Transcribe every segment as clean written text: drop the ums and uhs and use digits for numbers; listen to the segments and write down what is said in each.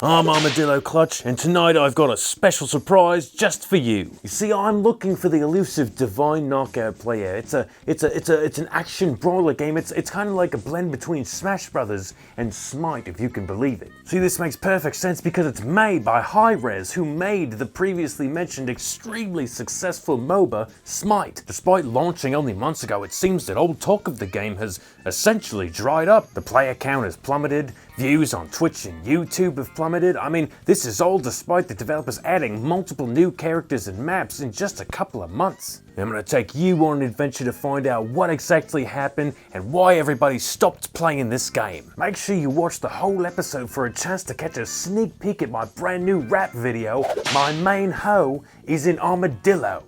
I'm Armadillo Clutch, and tonight I've got a special surprise just for you. You see, I'm looking for the elusive Divine Knockout player. It's an action brawler game. It's kind of like a blend between Smash Brothers and SMITE, if you can believe it. See, this makes perfect sense because it's made by hi-rez, who made the previously mentioned extremely successful MOBA SMITE. Despite launching only months ago, it seems that all talk of the game has essentially dried up. The player count has plummeted, views on Twitch and YouTube have plummeted. I mean, this is all despite the developers adding multiple new characters and maps in just a couple of months. I'm gonna take you on an adventure to find out what exactly happened and why everybody stopped playing this game. Make sure you watch the whole episode for a chance to catch a sneak peek at my brand new rap video. My main hoe is an armadillo.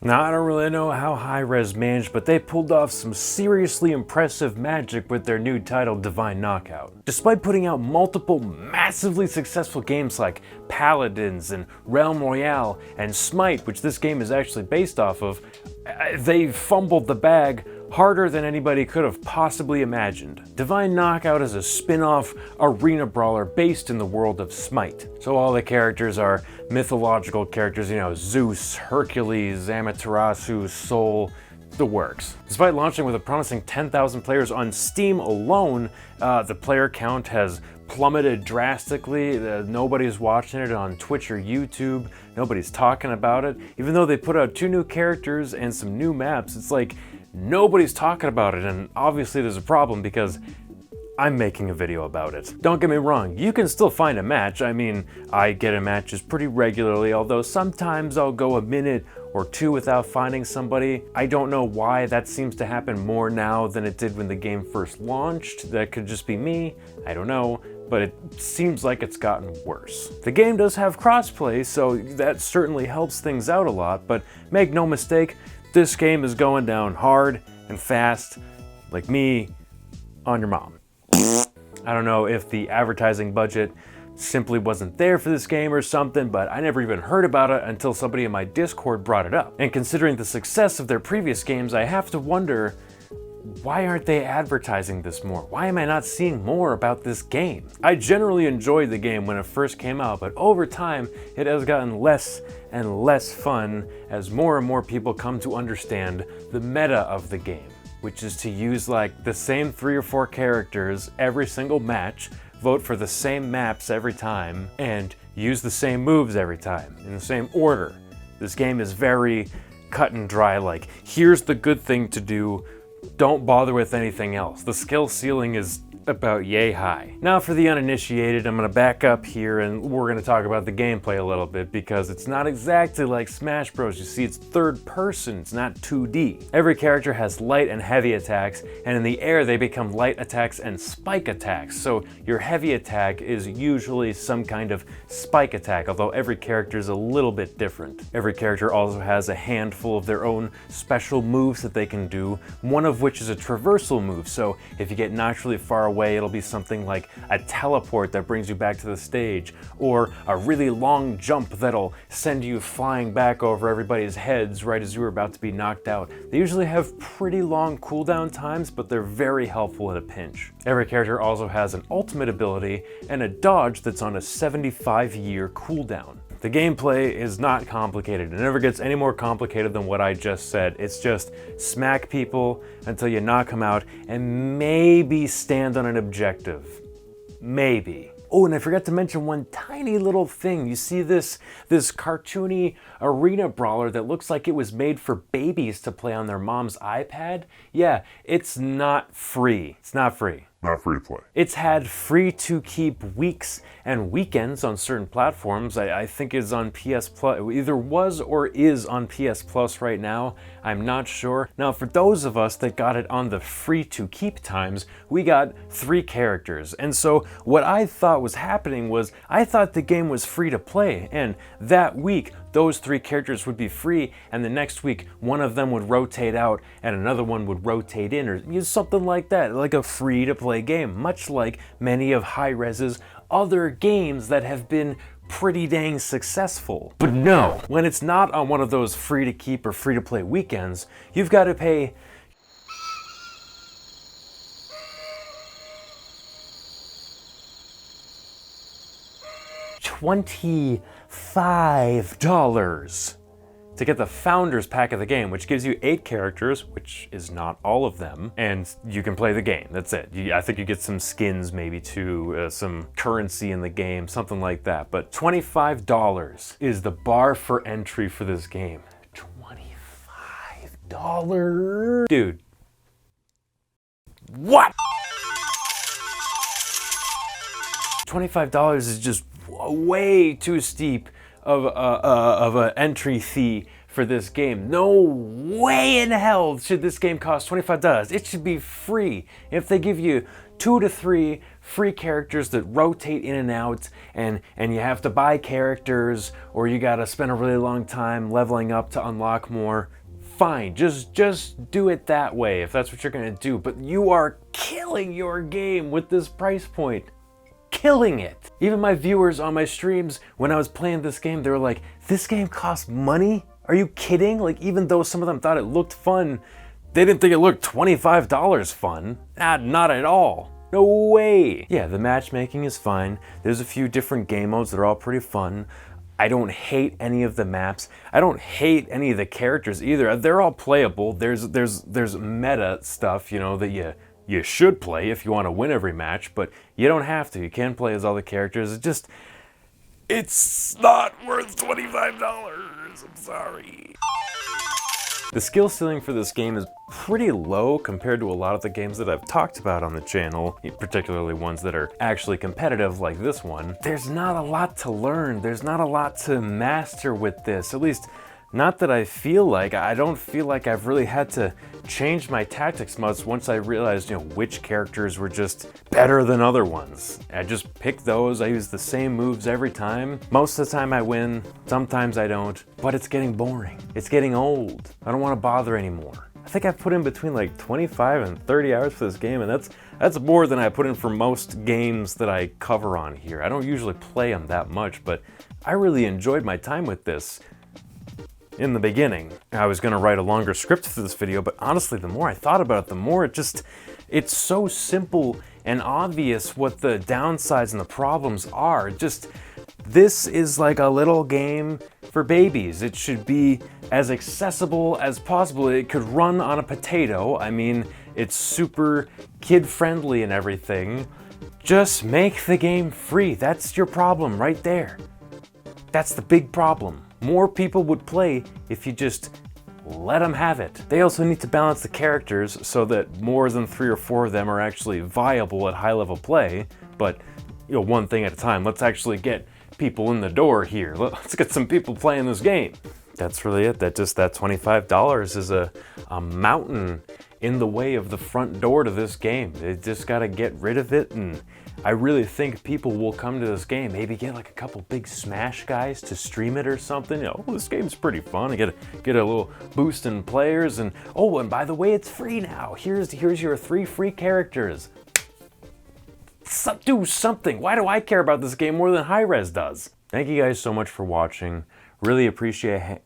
Now, I don't really know how hi-rez managed, but they pulled off some seriously impressive magic with their new title, Divine Knockout. Despite putting out multiple massively successful games like Paladins and Realm Royale and SMITE, which this game is actually based off of, they fumbled the bag harder than anybody could have possibly imagined. Divine Knockout is a spin-off arena brawler based in the world of SMITE. So all the characters are mythological characters, you know, Zeus, Hercules, Amaterasu, Sol, the works. Despite launching with a promising 10,000 players on Steam alone, the player count has plummeted drastically. Nobody's watching it on Twitch or YouTube. Nobody's talking about it. Even though they put out 2 new characters and some new maps, it's like nobody's talking about it, and obviously there's a problem because I'm making a video about it. Don't get me wrong, you can still find a match. I mean, I get in matches pretty regularly, although sometimes I'll go a minute or 2 without finding somebody. I don't know why that seems to happen more now than it did when the game first launched. That could just be me, I don't know, but it seems like it's gotten worse. The game does have crossplay, so that certainly helps things out a lot, but make no mistake, this game is going down hard and fast, like me on your mom. I don't know if the advertising budget simply wasn't there for this game or something, but I never even heard about it until somebody in my Discord brought it up. And considering the success of their previous games, I have to wonder, why aren't they advertising this more? Why am I not seeing more about this game? I generally enjoyed the game when it first came out, but over time, it has gotten less and less fun as more and more people come to understand the meta of the game, which is to use like the same 3 or 4 characters every single match, vote for the same maps every time, and use the same moves every time, in the same order. This game is very cut and dry, like, here's the good thing to do, don't bother with anything else. The skill ceiling is about yay high. Now for the uninitiated, I'm gonna back up here and we're gonna talk about the gameplay a little bit because it's not exactly like Smash Bros. You see, it's third person, it's not 2D. Every character has light and heavy attacks, and in the air they become light attacks and spike attacks. So your heavy attack is usually some kind of spike attack, although every character is a little bit different. Every character also has a handful of their own special moves that they can do, one of which is a traversal move. So if you get naturally far away, it'll be something like a teleport that brings you back to the stage, or a really long jump that'll send you flying back over everybody's heads right as you were about to be knocked out. They usually have pretty long cooldown times, but they're very helpful in a pinch. Every character also has an ultimate ability and a dodge that's on a 75-year cooldown. The gameplay is not complicated. It never gets any more complicated than what I just said. It's just smack people until you knock them out and maybe stand on an objective. Maybe. Oh, and I forgot to mention one tiny little thing. You see this cartoony arena brawler that looks like it was made for babies to play on their mom's iPad? Yeah, it's not free. It's not free. Not free to play. It's had free to keep weeks and weekends on certain platforms. I think it's on PS Plus. It either was or is on PS Plus right now. I'm not sure. Now, for those of us that got it on the free to keep times, we got 3 characters. And so what I thought was happening was I thought the game was free to play. And that week, those 3 characters would be free, and the next week one of them would rotate out and another one would rotate in, or something like that, like a free to play game, much like many of hi-rez's other games that have been pretty dang successful. But no, when it's not on one of those free to keep or free to play weekends, you've got to pay $25 to get the Founders Pack of the game, which gives you 8 characters, which is not all of them, and you can play the game. That's it. I think you get some skins maybe too, some currency in the game, something like that. But $25 is the bar for entry for this game. $25. Dude. What? $25 is just way too steep of an entry fee for this game. No way in hell should this game cost $25. It should be free. If they give you 2 to 3 free characters that rotate in and out, and you have to buy characters, or you gotta spend a really long time leveling up to unlock more, fine, just do it that way if that's what you're gonna do. But you are killing your game with this price point. Killing it. Even my viewers on my streams, when I was playing this game, they were like, this game costs money? Are you kidding? Like, even though some of them thought it looked fun, they didn't think it looked $25 fun. Not at all. No way. Yeah, the matchmaking is fine. There's a few different game modes that are all pretty fun. I don't hate any of the maps. I don't hate any of the characters either. They're all playable. There's meta stuff, you know, that you should play if you want to win every match, but you don't have to. You can play as all the characters. It's not worth $25. I'm sorry. The skill ceiling for this game is pretty low compared to a lot of the games that I've talked about on the channel, particularly ones that are actually competitive like this one. There's not a lot to learn. There's not a lot to master with this, at least not that I feel like. I don't feel like I've really had to change my tactics much once I realized, you know, which characters were just better than other ones. I just pick those, I use the same moves every time. Most of the time I win, sometimes I don't, but it's getting boring. It's getting old. I don't want to bother anymore. I think I've put in between like 25 and 30 hours for this game, and that's more than I put in for most games that I cover on here. I don't usually play them that much, but I really enjoyed my time with this. In the beginning, I was gonna write a longer script for this video, but honestly, the more I thought about it, the more it's so simple and obvious what the downsides and the problems are. This is like a little game for babies. It should be as accessible as possible. It could run on a potato. I mean, it's super kid-friendly and everything. Just make the game free. That's your problem right there. That's the big problem. More people would play if you just let them have it. They also need to balance the characters so that more than 3 or 4 of them are actually viable at high level play, but you know, one thing at a time. Let's actually get people in the door here. Let's get some people playing this game. That's really it. That $25 is a mountain in the way of the front door to this game. They just gotta get rid of it, and I really think people will come to this game. Maybe get like a couple big Smash guys to stream it or something. You know, this game's pretty fun. Get a little boost in players, and oh, and by the way, it's free now. Here's your 3 free characters. Do something. Why do I care about this game more than hi-rez does? Thank you guys so much for watching. Really appreciate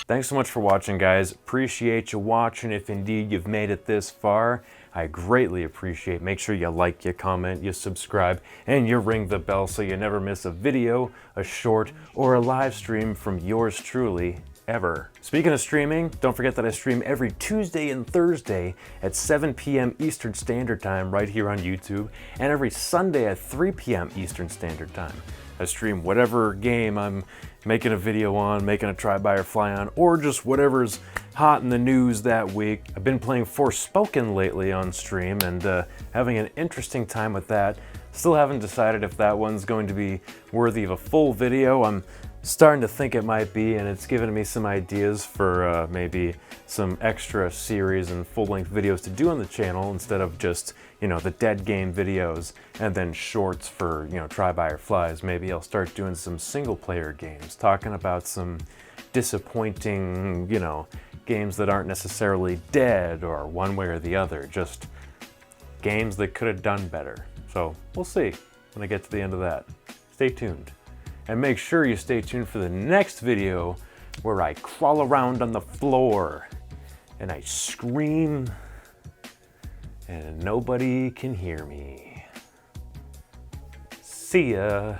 Thanks so much for watching, guys. Appreciate you watching if indeed you've made it this far. I greatly appreciate. Make sure you like, you comment, you subscribe, and you ring the bell so you never miss a video, a short, or a live stream from yours truly, ever. Speaking of streaming, don't forget that I stream every Tuesday and Thursday at 7 p.m. Eastern Standard Time right here on YouTube, and every Sunday at 3 p.m. Eastern Standard Time. I stream whatever game I'm making a video on, making a try-by or fly on, or just whatever's hot in the news that week. I've been playing Forspoken lately on stream and having an interesting time with that. Still haven't decided if that one's going to be worthy of a full video. I'm starting to think it might be, and it's given me some ideas for maybe some extra series and full-length videos to do on the channel instead of just, you know, the dead game videos and then shorts for, you know, try-by or flies. Maybe I'll start doing some single-player games, talking about some disappointing, you know, games that aren't necessarily dead or one way or the other, just games that could have done better. So we'll see when I get to the end of that. Stay tuned. And make sure you stay tuned for the next video where I crawl around on the floor and I scream and nobody can hear me. See ya.